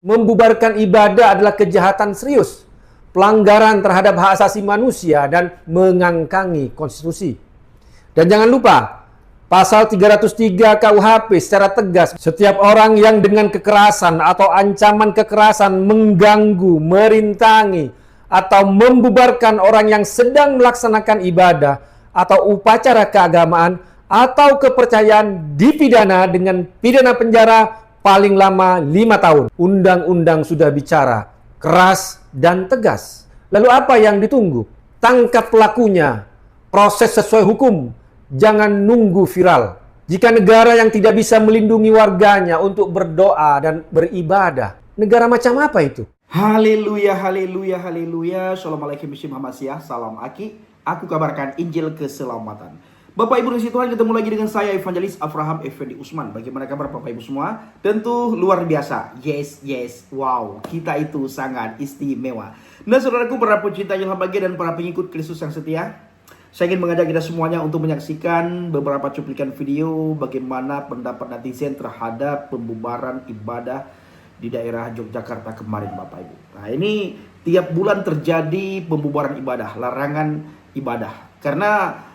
Membubarkan ibadah adalah kejahatan serius, pelanggaran terhadap hak asasi manusia dan mengangkangi konstitusi. Dan jangan lupa, pasal 303 KUHP secara tegas, setiap orang yang dengan kekerasan atau ancaman kekerasan mengganggu, merintangi, atau membubarkan orang yang sedang melaksanakan ibadah atau upacara keagamaan atau kepercayaan dipidana dengan pidana penjara paling lama 5 tahun. Undang-undang sudah bicara keras dan tegas. Lalu apa yang ditunggu? Tangkap pelakunya, proses sesuai hukum, jangan nunggu viral. Jika negara yang tidak bisa melindungi warganya untuk berdoa dan beribadah, negara macam apa itu? Haleluya, haleluya, haleluya. Assalamualaikum warahmatullahi wabarakatuh. Salam Aki. Aku kabarkan Injil keselamatan. Bapak Ibu dan Tuhan, ketemu lagi dengan saya Evangelis Avraham Effendi Usman. Bagaimana kabar Bapak Ibu semua? Tentu luar biasa. Yes. Wow, kita itu sangat istimewa. Nah saudaraku, para pecinta yang bahagia dan para pengikut Kristus yang setia, saya ingin mengajak kita semuanya untuk menyaksikan beberapa cuplikan video bagaimana pendapat netizen terhadap pembubaran ibadah di daerah Yogyakarta kemarin Bapak Ibu. Nah ini tiap bulan terjadi pembubaran ibadah, larangan ibadah. Karena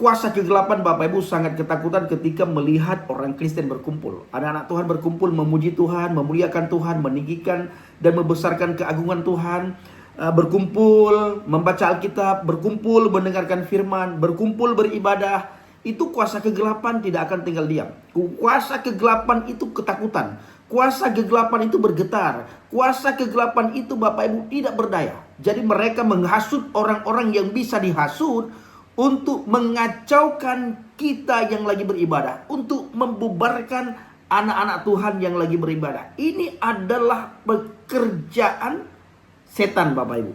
kuasa kegelapan Bapak Ibu sangat ketakutan ketika melihat orang Kristen berkumpul. Anak-anak Tuhan berkumpul memuji Tuhan, memuliakan Tuhan, meninggikan dan membesarkan keagungan Tuhan. Berkumpul, membaca Alkitab, berkumpul, mendengarkan firman, berkumpul, beribadah. Itu kuasa kegelapan tidak akan tinggal diam. Kuasa kegelapan itu ketakutan. Kuasa kegelapan itu bergetar. Kuasa kegelapan itu Bapak Ibu tidak berdaya. Jadi mereka menghasut orang-orang yang bisa dihasut untuk mengacaukan kita yang lagi beribadah, untuk membubarkan anak-anak Tuhan yang lagi beribadah. Ini adalah pekerjaan setan Bapak Ibu.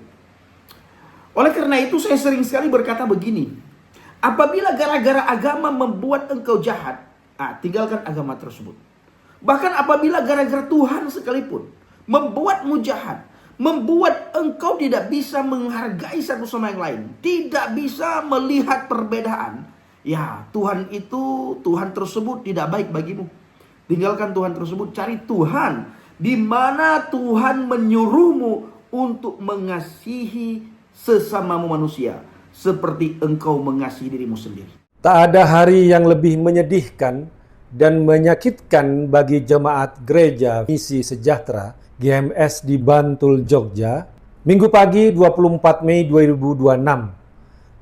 Oleh karena itu saya sering sekali berkata begini, apabila gara-gara agama membuat engkau jahat, tinggalkan agama tersebut. Bahkan apabila gara-gara Tuhan sekalipun membuatmu jahat, membuat engkau tidak bisa menghargai satu sama yang lain, tidak bisa melihat perbedaan, ya Tuhan tersebut tidak baik bagimu. Tinggalkan Tuhan tersebut, cari Tuhan di mana Tuhan menyuruhmu untuk mengasihi sesamamu manusia seperti engkau mengasihi dirimu sendiri. Tak ada hari yang lebih menyedihkan dan menyakitkan bagi jemaat Gereja Misi Sejahtera GMS di Bantul, Jogja, Minggu pagi 24 Mei 2026.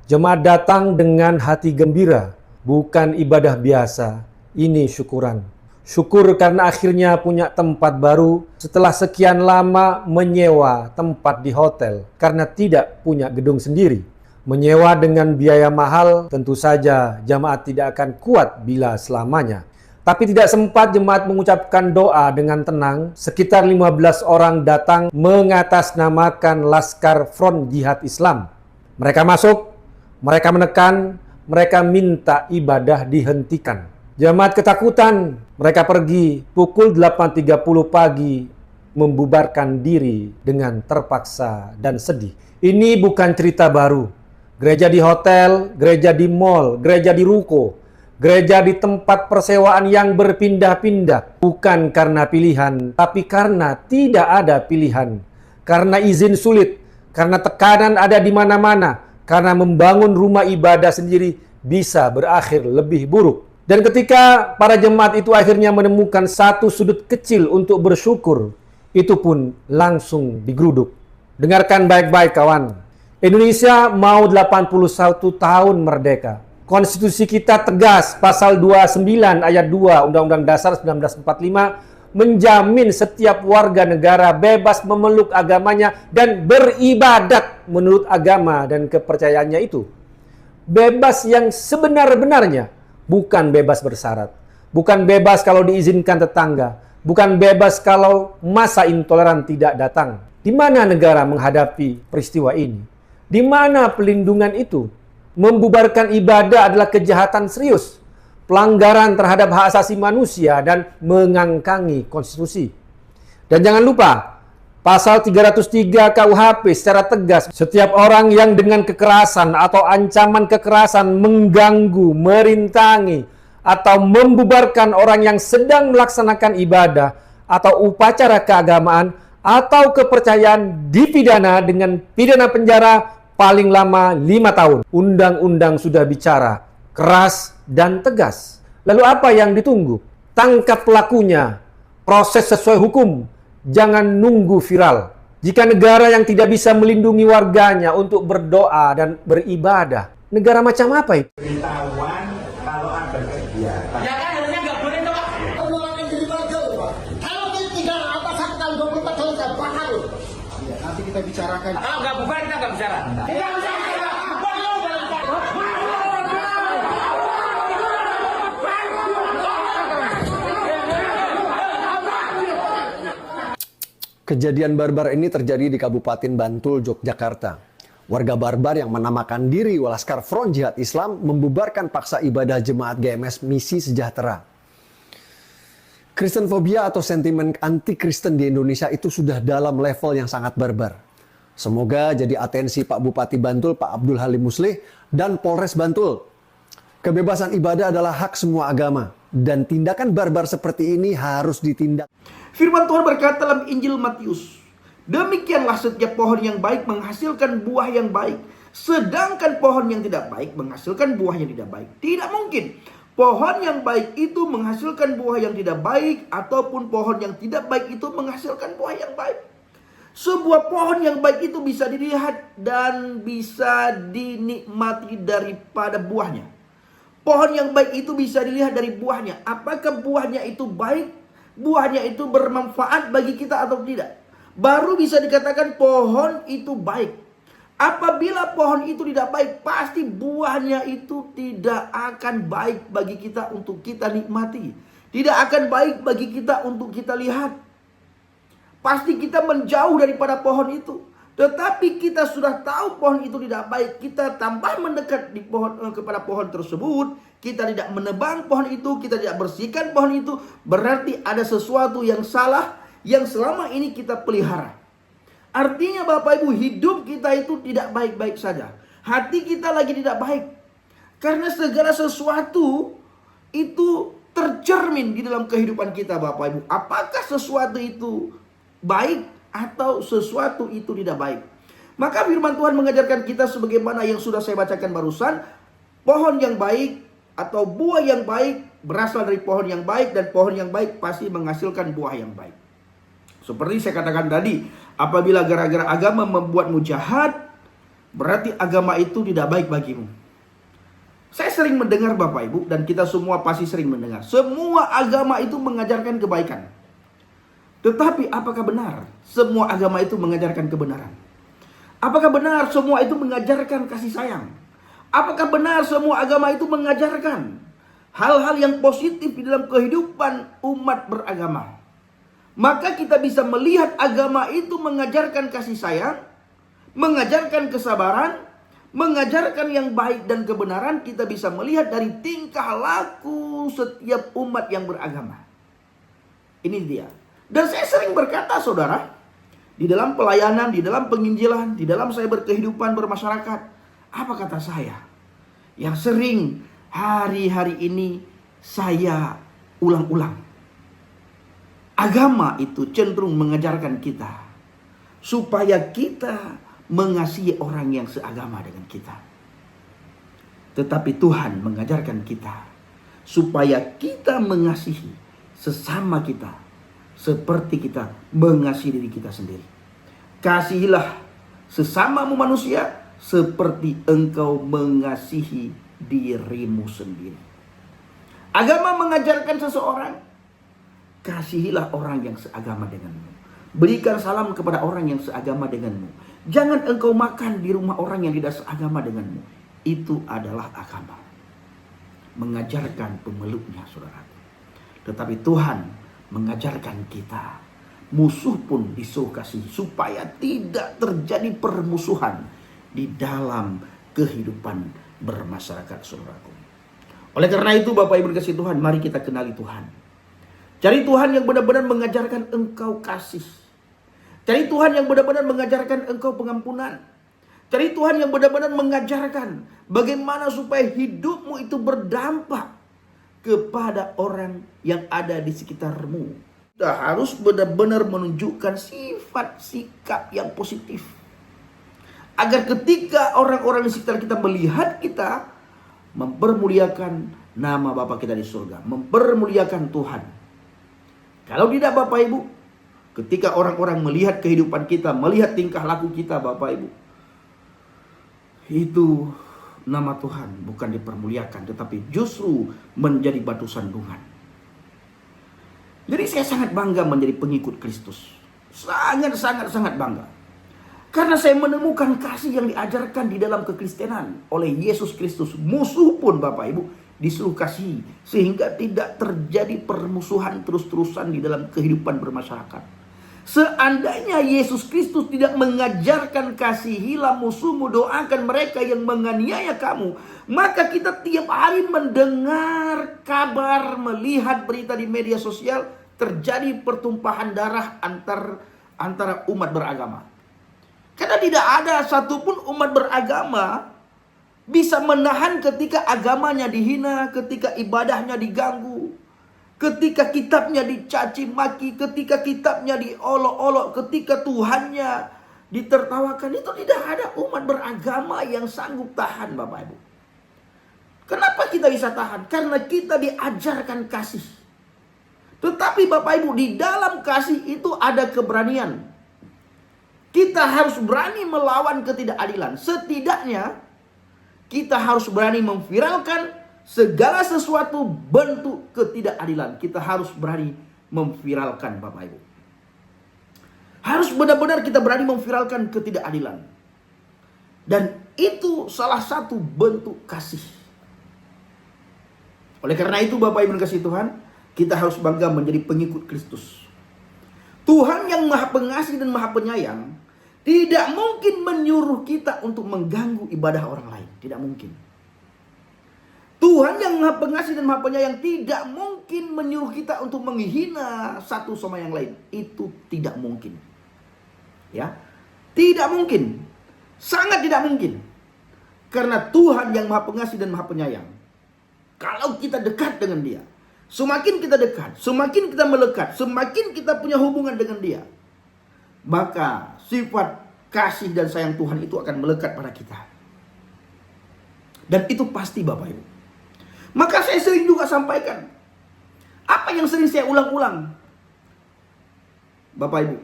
Jemaat datang dengan hati gembira, bukan ibadah biasa, ini syukuran. Syukur karena akhirnya punya tempat baru setelah sekian lama menyewa tempat di hotel karena tidak punya gedung sendiri. Menyewa dengan biaya mahal, tentu saja jemaat tidak akan kuat bila selamanya. Tapi tidak sempat jemaat mengucapkan doa dengan tenang. Sekitar 15 orang datang mengatasnamakan Laskar Front Jihad Islam. Mereka masuk, mereka menekan, mereka minta ibadah dihentikan. Jemaat ketakutan, mereka pergi pukul 8.30 pagi membubarkan diri dengan terpaksa dan sedih. Ini bukan cerita baru. Gereja di hotel, gereja di mall, gereja di ruko, gereja di tempat persewaan yang berpindah-pindah. Bukan karena pilihan, tapi karena tidak ada pilihan. Karena izin sulit, karena tekanan ada di mana-mana, karena membangun rumah ibadah sendiri bisa berakhir lebih buruk. Dan ketika para jemaat itu akhirnya menemukan satu sudut kecil untuk bersyukur, itu pun langsung digeruduk. Dengarkan baik-baik kawan. Indonesia mau 81 tahun merdeka. Konstitusi kita tegas, pasal 29 ayat 2 Undang-Undang Dasar 1945 menjamin setiap warga negara bebas memeluk agamanya dan beribadat menurut agama dan kepercayaannya itu. Bebas yang sebenar-benarnya, bukan bebas bersyarat. Bukan bebas kalau diizinkan tetangga. Bukan bebas kalau masa intoleran tidak datang. Di mana negara menghadapi peristiwa ini? Di mana pelindungan itu? Membubarkan ibadah adalah kejahatan serius, pelanggaran terhadap hak asasi manusia dan mengangkangi konstitusi. Dan jangan lupa, pasal 303 KUHP secara tegas, setiap orang yang dengan kekerasan atau ancaman kekerasan mengganggu, merintangi, atau membubarkan orang yang sedang melaksanakan ibadah atau upacara keagamaan atau kepercayaan dipidana dengan pidana penjara paling lama 5 tahun. Undang-undang sudah bicara keras dan tegas. Lalu apa yang ditunggu? Tangkap pelakunya, proses sesuai hukum, jangan nunggu viral. Jika negara yang tidak bisa melindungi warganya untuk berdoa dan beribadah, negara macam apa itu? Beritahuan kalau ada kegiatan. Ya kan harusnya nggak boleh tuh Pak. Penolakan dari warga loh Pak. Kalau tidak apa satu kali 24 tahun saya bakar loh. Ya, nanti kita bicarakan. Kalau nggak bubar kita nggak bicara. Tidak bisa bicara. Kejadian barbar ini terjadi di Kabupaten Bantul, Yogyakarta. Warga barbar yang menamakan diri Laskar Front Jihad Islam membubarkan paksa ibadah jemaat GMS Misi Sejahtera. Kristenfobia atau sentimen anti-Kristen di Indonesia itu sudah dalam level yang sangat barbar. Semoga jadi atensi Pak Bupati Bantul, Pak Abdul Halim Muslih, dan Polres Bantul. Kebebasan ibadah adalah hak semua agama, dan tindakan barbar seperti ini harus ditindak. Firman Tuhan berkata dalam Injil Matius, demikianlah setiap pohon yang baik menghasilkan buah yang baik, sedangkan pohon yang tidak baik menghasilkan buah yang tidak baik. Tidak mungkin pohon yang baik itu menghasilkan buah yang tidak baik, ataupun pohon yang tidak baik itu menghasilkan buah yang baik. Sebuah pohon yang baik itu bisa dilihat dan bisa dinikmati daripada buahnya. Pohon yang baik itu bisa dilihat dari buahnya. Apakah buahnya itu baik? Buahnya itu bermanfaat bagi kita atau tidak? Baru bisa dikatakan pohon itu baik. Apabila pohon itu tidak baik, pasti buahnya itu tidak akan baik bagi kita untuk kita nikmati. Tidak akan baik bagi kita untuk kita lihat. Pasti kita menjauh daripada pohon itu. Tetapi kita sudah tahu pohon itu tidak baik, kita tambah mendekat kepada pohon tersebut, kita tidak menebang pohon itu, kita tidak bersihkan pohon itu, berarti ada sesuatu yang salah yang selama ini kita pelihara. Artinya Bapak Ibu, hidup kita itu tidak baik-baik saja. Hati kita lagi tidak baik. Karena segala sesuatu itu tercermin di dalam kehidupan kita Bapak Ibu. Apakah sesuatu itu baik atau sesuatu itu tidak baik? Maka firman Tuhan mengajarkan kita sebagaimana yang sudah saya bacakan barusan. Pohon yang baik atau buah yang baik berasal dari pohon yang baik, dan pohon yang baik pasti menghasilkan buah yang baik. Seperti saya katakan tadi, apabila gara-gara agama membuatmu jahat, berarti agama itu tidak baik bagimu. Saya sering mendengar Bapak Ibu, dan kita semua pasti sering mendengar, semua agama itu mengajarkan kebaikan. Tetapi apakah benar semua agama itu mengajarkan kebenaran? Apakah benar semua itu mengajarkan kasih sayang? Apakah benar semua agama itu mengajarkan hal-hal yang positif di dalam kehidupan umat beragama? Maka kita bisa melihat agama itu mengajarkan kasih sayang, mengajarkan kesabaran, mengajarkan yang baik dan kebenaran. Kita bisa melihat dari tingkah laku setiap umat yang beragama. Ini dia. Dan saya sering berkata saudara, di dalam pelayanan, di dalam penginjilan, di dalam saya berkehidupan bermasyarakat, apa kata saya? Yang sering hari-hari ini saya ulang-ulang. Agama itu cenderung mengajarkan kita supaya kita mengasihi orang yang seagama dengan kita. Tetapi Tuhan mengajarkan kita supaya kita mengasihi sesama kita seperti kita mengasihi diri kita sendiri. Kasihilah sesamamu manusia seperti engkau mengasihi dirimu sendiri. Agama mengajarkan seseorang, kasihilah orang yang seagama denganmu. Berikan salam kepada orang yang seagama denganmu. Jangan engkau makan di rumah orang yang tidak seagama denganmu. Itu adalah agama. Mengajarkan pemeluknya saudara. Tetapi Tuhan mengajarkan kita, musuh pun disuruh kasih, supaya tidak terjadi permusuhan di dalam kehidupan bermasyarakat saudaraku. Oleh karena itu Bapak Ibu dikasihi Tuhan, mari kita kenali Tuhan. Cari Tuhan yang benar-benar mengajarkan engkau kasih. Cari Tuhan yang benar-benar mengajarkan engkau pengampunan. Cari Tuhan yang benar-benar mengajarkan bagaimana supaya hidupmu itu berdampak kepada orang yang ada di sekitarmu. Kita harus benar-benar menunjukkan sifat sikap yang positif. Agar ketika orang-orang di sekitar kita melihat kita, mempermuliakan nama Bapa kita di surga, mempermuliakan Tuhan. Kalau tidak Bapak Ibu, ketika orang-orang melihat kehidupan kita, melihat tingkah laku kita Bapak Ibu, itu nama Tuhan bukan dipermuliakan, tetapi justru menjadi batu sandungan. Jadi saya sangat bangga menjadi pengikut Kristus. Sangat bangga. Karena saya menemukan kasih yang diajarkan di dalam kekristenan oleh Yesus Kristus. Musuh pun Bapak Ibu disuruh kasih, sehingga tidak terjadi permusuhan terus-terusan di dalam kehidupan bermasyarakat. Seandainya Yesus Kristus tidak mengajarkan kasihilah musuhmu, doakan mereka yang menganiaya kamu, maka kita tiap hari mendengar kabar, melihat berita di media sosial, terjadi pertumpahan darah antara umat beragama. Karena tidak ada satupun umat beragama bisa menahan ketika agamanya dihina, ketika ibadahnya diganggu, ketika kitabnya dicaci maki, ketika kitabnya diolok-olok, ketika Tuhannya ditertawakan. Itu tidak ada umat beragama yang sanggup tahan Bapak Ibu. Kenapa kita bisa tahan? Karena kita diajarkan kasih. Tetapi Bapak Ibu, di dalam kasih itu ada keberanian. Kita harus berani melawan ketidakadilan. Setidaknya kita harus berani memviralkan segala sesuatu bentuk ketidakadilan. Kita harus berani memviralkan Bapak Ibu. Harus benar-benar kita berani memviralkan ketidakadilan. Dan itu salah satu bentuk kasih. Oleh karena itu Bapak Ibu kasih Tuhan, kita harus bangga menjadi pengikut Kristus. Tuhan yang Maha Pengasih dan Maha Penyayang tidak mungkin menyuruh kita untuk mengganggu ibadah orang lain. Tidak mungkin. Tuhan yang Maha Pengasih dan Maha Penyayang tidak mungkin menyuruh kita untuk menghina satu sama yang lain. Itu tidak mungkin. Ya, tidak mungkin. Sangat tidak mungkin. Karena Tuhan yang Maha Pengasih dan Maha Penyayang, kalau kita dekat dengan Dia, semakin kita dekat, semakin kita melekat, semakin kita punya hubungan dengan Dia, maka sifat kasih dan sayang Tuhan itu akan melekat pada kita. Dan itu pasti Bapak Ibu. Maka saya sering juga sampaikan, apa yang sering saya ulang-ulang, Bapak Ibu,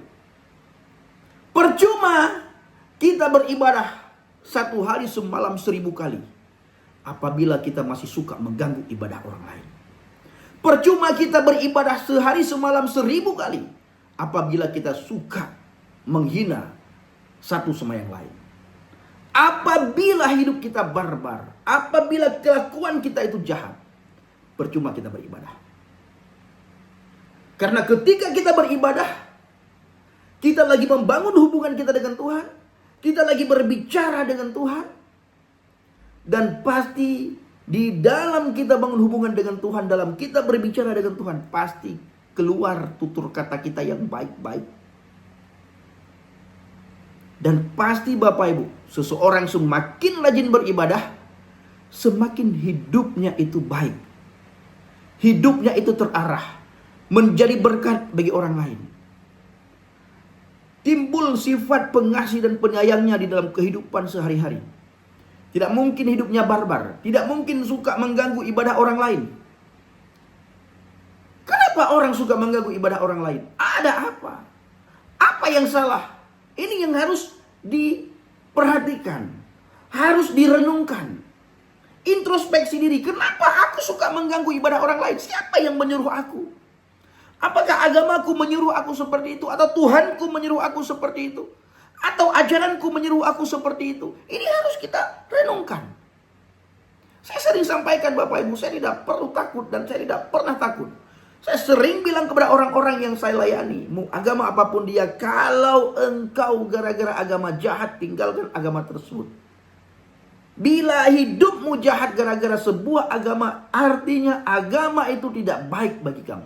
percuma kita beribadah satu hari semalam 1000 kali apabila kita masih suka mengganggu ibadah orang lain. Percuma kita beribadah sehari semalam 1000 kali apabila kita suka menghina satu sama yang lain. Apabila hidup kita barbar, apabila kelakuan kita itu jahat, percuma kita beribadah. Karena ketika kita beribadah, kita lagi membangun hubungan kita dengan Tuhan, kita lagi berbicara dengan Tuhan, dan pasti di dalam kita bangun hubungan dengan Tuhan, dalam kita berbicara dengan Tuhan, pasti keluar tutur kata kita yang baik-baik. Dan pasti Bapak Ibu, seseorang semakin rajin beribadah, semakin hidupnya itu baik. Hidupnya itu terarah, menjadi berkat bagi orang lain. Timbul sifat pengasih dan penyayangnya di dalam kehidupan sehari-hari. Tidak mungkin hidupnya barbar, tidak mungkin suka mengganggu ibadah orang lain. Kenapa orang suka mengganggu ibadah orang lain? Ada apa? Apa yang salah? Ini yang harus diperhatikan, harus direnungkan. Introspeksi diri, kenapa aku suka mengganggu ibadah orang lain? Siapa yang menyuruh aku? Apakah agamaku menyuruh aku seperti itu? Atau Tuhanku menyuruh aku seperti itu? Atau ajaranku menyuruh aku seperti itu? Ini harus kita renungkan. Saya sering sampaikan Bapak Ibu, saya tidak perlu takut dan saya tidak pernah takut. Saya sering bilang kepada orang-orang yang saya layani, mau agama apapun dia, kalau engkau gara-gara agama jahat, tinggalkan agama tersebut. Bila hidupmu jahat gara-gara sebuah agama, artinya agama itu tidak baik bagi kamu.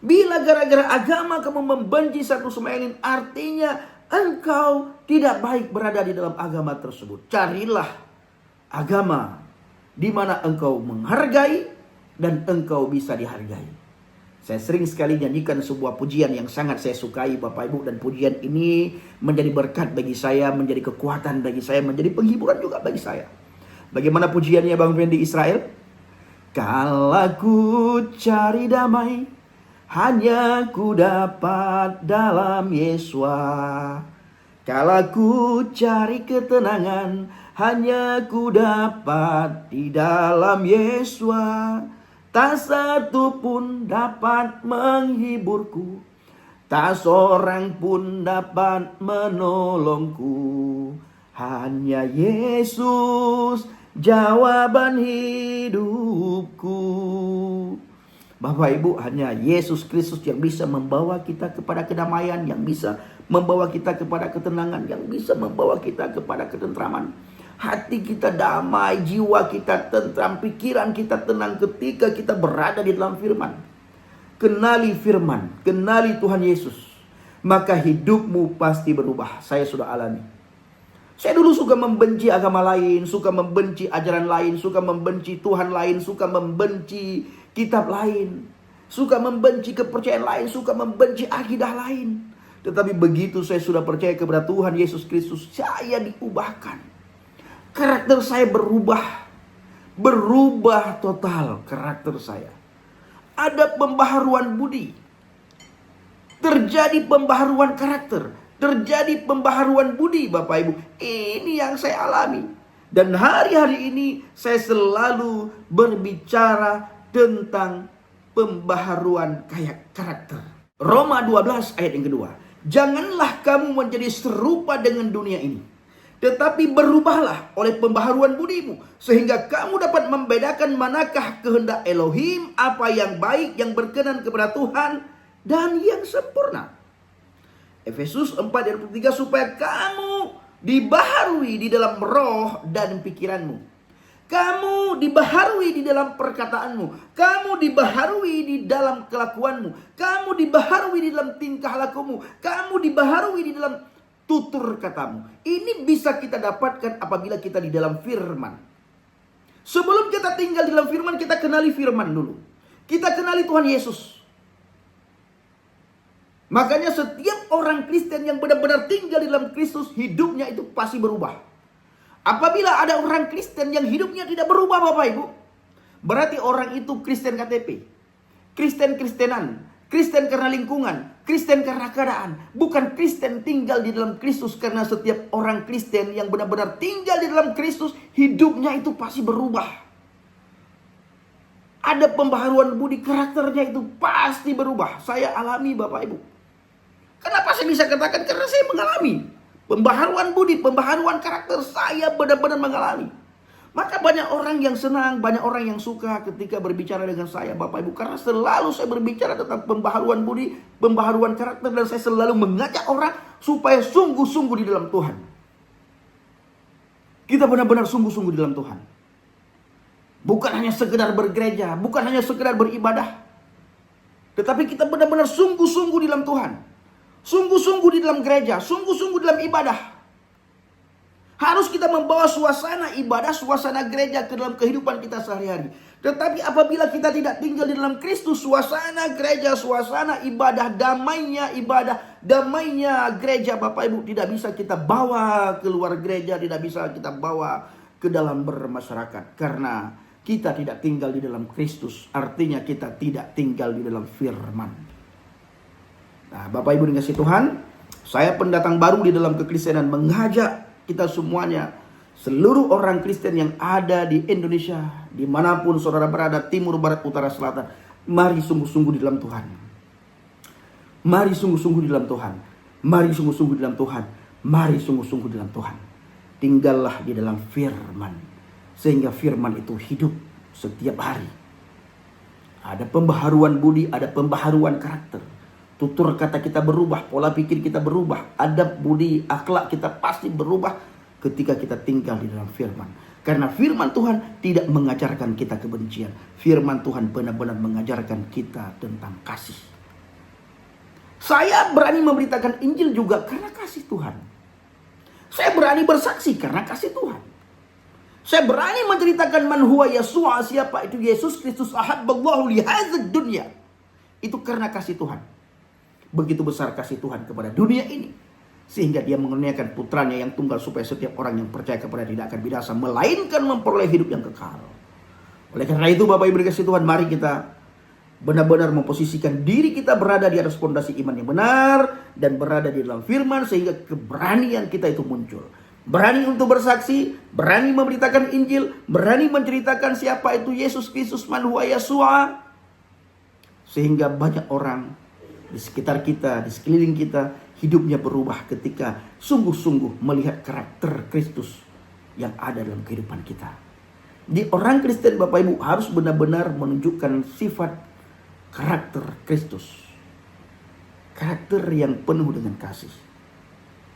Bila gara-gara agama kamu membenci satu sama lain, artinya engkau tidak baik berada di dalam agama tersebut. Carilah agama di mana engkau menghargai dan engkau bisa dihargai. Saya sering sekali nyanyikan sebuah pujian yang sangat saya sukai Bapak Ibu. Dan pujian ini menjadi berkat bagi saya, menjadi kekuatan bagi saya, menjadi penghiburan juga bagi saya. Bagaimana pujiannya Bang Fendi Israel? Kala ku cari damai, hanya ku dapat dalam Yesua. Kala ku cari ketenangan, hanya ku dapat di dalam Yesua. Tak satu pun dapat menghiburku, tak seorang pun dapat menolongku. Hanya Yesus jawaban hidupku. Bapak Ibu, hanya Yesus Kristus yang bisa membawa kita kepada kedamaian, yang bisa membawa kita kepada ketenangan, yang bisa membawa kita kepada ketentraman. Hati kita damai, jiwa kita tentram, pikiran kita tenang ketika kita berada di dalam firman. Kenali firman, kenali Tuhan Yesus, maka hidupmu pasti berubah. Saya sudah alami. Saya dulu suka membenci agama lain, suka membenci ajaran lain, suka membenci Tuhan lain, suka membenci kitab lain, suka membenci kepercayaan lain, suka membenci akidah lain. Tetapi begitu saya sudah percaya kepada Tuhan Yesus Kristus, saya diubahkan. Karakter saya berubah total karakter saya. Ada pembaharuan budi, terjadi pembaharuan karakter, terjadi pembaharuan budi Bapak Ibu. Ini yang saya alami. Dan hari-hari ini saya selalu berbicara tentang pembaharuan karakter. Roma 12 ayat yang kedua. Janganlah kamu menjadi serupa dengan dunia ini, tetapi berubahlah oleh pembaharuan budimu, sehingga kamu dapat membedakan manakah kehendak Elohim, apa yang baik, yang berkenan kepada Tuhan, dan yang sempurna. Efesus 4 ayat 3, supaya kamu dibaharui di dalam roh dan pikiranmu. Kamu dibaharui di dalam perkataanmu, kamu dibaharui di dalam kelakuanmu, kamu dibaharui di dalam tingkah lakumu, kamu dibaharui di dalam tutur katamu. Ini bisa kita dapatkan apabila kita di dalam firman. Sebelum kita tinggal di dalam firman, kita kenali firman dulu. Kita kenali Tuhan Yesus. Makanya setiap orang Kristen yang benar-benar tinggal di dalam Kristus, hidupnya itu pasti berubah. Apabila ada orang Kristen yang hidupnya tidak berubah Bapak Ibu, berarti orang itu Kristen KTP, Kristen-Kristenan, Kristen karena lingkungan, Kristen karena keadaan. Bukan Kristen tinggal di dalam Kristus. Karena setiap orang Kristen yang benar-benar tinggal di dalam Kristus, hidupnya itu pasti berubah. Ada pembaharuan budi, karakternya itu pasti berubah. Saya alami Bapak Ibu. Kenapa saya bisa katakan? Karena saya mengalami pembaharuan budi, pembaharuan karakter. Saya benar-benar mengalami. Maka banyak orang yang senang, banyak orang yang suka ketika berbicara dengan saya Bapak Ibu. Karena selalu saya berbicara tentang pembaharuan budi, pembaharuan karakter. Dan saya selalu mengajak orang supaya sungguh-sungguh di dalam Tuhan. Kita benar-benar sungguh-sungguh di dalam Tuhan. Bukan hanya sekedar bergereja, bukan hanya sekedar beribadah. Tetapi kita benar-benar sungguh-sungguh di dalam Tuhan. Sungguh-sungguh di dalam gereja, sungguh-sungguh di dalam ibadah. Harus kita membawa suasana ibadah, suasana gereja ke dalam kehidupan kita sehari-hari. Tetapi apabila kita tidak tinggal di dalam Kristus, suasana gereja, suasana ibadah, damainya gereja Bapak Ibu tidak bisa kita bawa keluar gereja, tidak bisa kita bawa ke dalam bermasyarakat. Karena kita tidak tinggal di dalam Kristus, artinya kita tidak tinggal di dalam firman. Nah, Bapak Ibu dikasihi Tuhan, saya pendatang baru di dalam kekristenan mengajak kita semuanya, seluruh orang Kristen yang ada di Indonesia, dimanapun saudara berada, timur, barat, utara, selatan, mari sungguh-sungguh di dalam Tuhan. Mari sungguh-sungguh di dalam Tuhan. Mari sungguh-sungguh di dalam Tuhan. Mari sungguh-sungguh di dalam Tuhan. Tinggallah di dalam firman, sehingga firman itu hidup setiap hari. Ada pembaharuan budi, ada pembaharuan karakter. Tutur kata kita berubah, pola pikir kita berubah, adab, budi, akhlak kita pasti berubah ketika kita tinggal di dalam firman. Karena firman Tuhan tidak mengajarkan kita kebencian. Firman Tuhan benar-benar mengajarkan kita tentang kasih. Saya berani memberitakan Injil juga karena kasih Tuhan. Saya berani bersaksi karena kasih Tuhan. Saya berani menceritakan man huwa Yesua, siapa itu Yesus Kristus, ahabballahu li hadzal dunya. Itu karena kasih Tuhan. Begitu besar kasih Tuhan kepada dunia ini, sehingga dia mengaruniakan putranya yang tunggal supaya setiap orang yang percaya kepada tidak akan binasa, melainkan memperoleh hidup yang kekal. Oleh karena itu Bapak Ibu dikasihi Tuhan, mari kita benar-benar memposisikan diri kita berada di atas fondasi iman yang benar dan berada di dalam firman, sehingga keberanian kita itu muncul. Berani untuk bersaksi, berani memberitakan Injil, berani menceritakan siapa itu Yesus Kristus man huwa Yeshua, sehingga banyak orang di sekitar kita, di sekeliling kita, hidupnya berubah ketika sungguh-sungguh melihat karakter Kristus yang ada dalam kehidupan kita. Di orang Kristen Bapak Ibu harus benar-benar menunjukkan sifat karakter Kristus. Karakter yang penuh dengan kasih.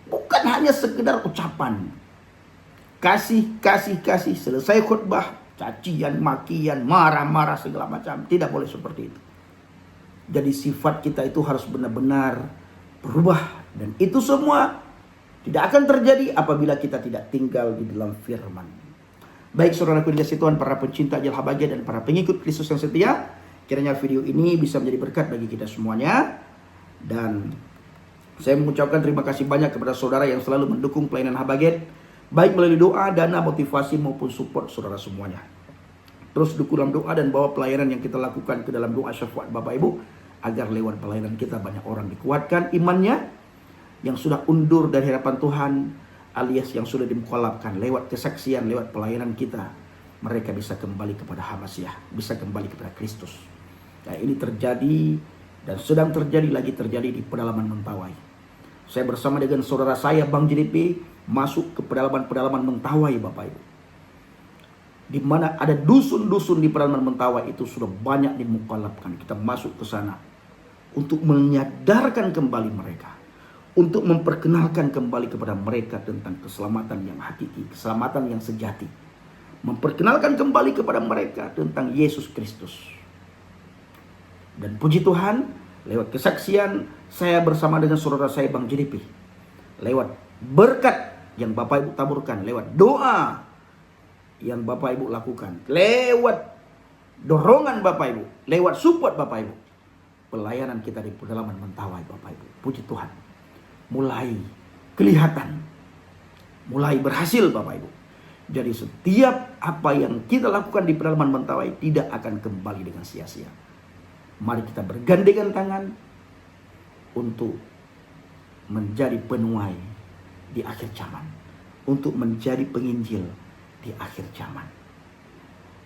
Bukan hanya sekedar ucapan. Kasih, selesai khutbah, cacian, makian, marah-marah segala macam. Tidak boleh seperti itu. Jadi sifat kita itu harus benar-benar berubah. Dan itu semua tidak akan terjadi apabila kita tidak tinggal di dalam firman. Baik saudaraku dikasihi Tuhan, para pencinta Injil Habaget dan para pengikut Kristus yang setia, kiranya video ini bisa menjadi berkat bagi kita semuanya. Dan saya mengucapkan terima kasih banyak kepada saudara yang selalu mendukung pelayanan Habaget, baik melalui doa, dana, motivasi maupun support saudara semuanya. Terus dukung dalam doa dan bawa pelayanan yang kita lakukan ke dalam doa syafaat Bapak Ibu, agar lewat pelayanan kita banyak orang dikuatkan imannya, yang sudah undur dari hadapan Tuhan, alias yang sudah dimukalafkan lewat kesaksian, lewat pelayanan kita, mereka bisa kembali kepada Hamasiah, bisa kembali kepada Kristus. Nah, ini terjadi dan sedang terjadi lagi terjadi di pedalaman Mentawai. Saya bersama dengan saudara saya Bang JDP masuk ke pedalaman-pedalaman Mentawai Bapak Ibu. Di mana ada dusun-dusun di pedalaman Mentawai itu sudah banyak dimukalafkan. Kita masuk ke sana untuk menyadarkan kembali mereka, untuk memperkenalkan kembali kepada mereka tentang keselamatan yang hakiki, keselamatan yang sejati. Memperkenalkan kembali kepada mereka tentang Yesus Kristus. Dan puji Tuhan, lewat kesaksian saya bersama dengan saudara saya Bang JDP, lewat berkat yang Bapak Ibu taburkan, lewat doa yang Bapak Ibu lakukan, lewat dorongan Bapak Ibu, lewat support Bapak Ibu, pelayanan kita di pedalaman Mentawai Bapak Ibu, puji Tuhan, mulai kelihatan, mulai berhasil Bapak Ibu. Jadi setiap apa yang kita lakukan di pedalaman Mentawai tidak akan kembali dengan sia-sia. Mari kita bergandengan tangan untuk menjadi penuai di akhir zaman, untuk menjadi penginjil di akhir zaman.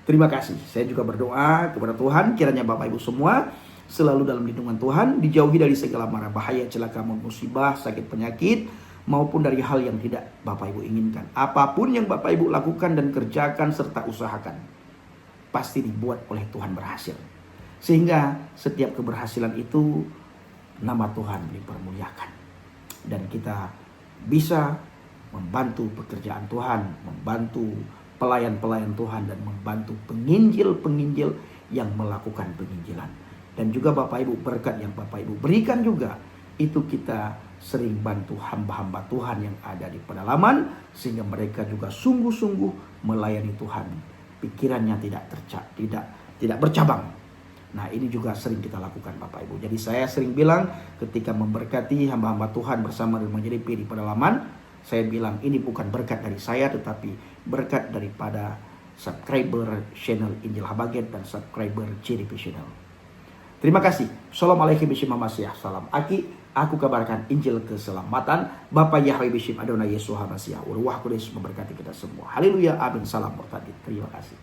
Terima kasih. Saya juga berdoa kepada Tuhan, kiranya Bapak Ibu semua selalu dalam lindungan Tuhan, dijauhi dari segala mara bahaya, celaka, musibah, sakit, penyakit, maupun dari hal yang tidak Bapak Ibu inginkan. Apapun yang Bapak Ibu lakukan dan kerjakan serta usahakan, pasti dibuat oleh Tuhan berhasil. Sehingga setiap keberhasilan itu nama Tuhan dipermuliakan. Dan kita bisa membantu pekerjaan Tuhan, membantu pelayan-pelayan Tuhan, dan membantu penginjil-penginjil yang melakukan penginjilan. Dan juga Bapak Ibu, berkat yang Bapak Ibu berikan juga, itu kita sering bantu hamba-hamba Tuhan yang ada di pedalaman, sehingga mereka juga sungguh-sungguh melayani Tuhan. Pikirannya tidak bercabang. Nah, ini juga sering kita lakukan Bapak Ibu. Jadi saya sering bilang ketika memberkati hamba-hamba Tuhan bersama dengan JDP di pedalaman, saya bilang ini bukan berkat dari saya, tetapi berkat daripada subscriber channel Injil Habaget dan subscriber JDP channel. Terima kasih. Assalamualaikum warahmatullahi wabarakatuh. Salam Aki. Aku kabarkan Injil keselamatan. Bapak Yahweh Bishim Adonai Yesus Hamasiah. Ruah Kudus memberkati kita semua. Haleluya. Amin. Salam bertadid. Terima kasih.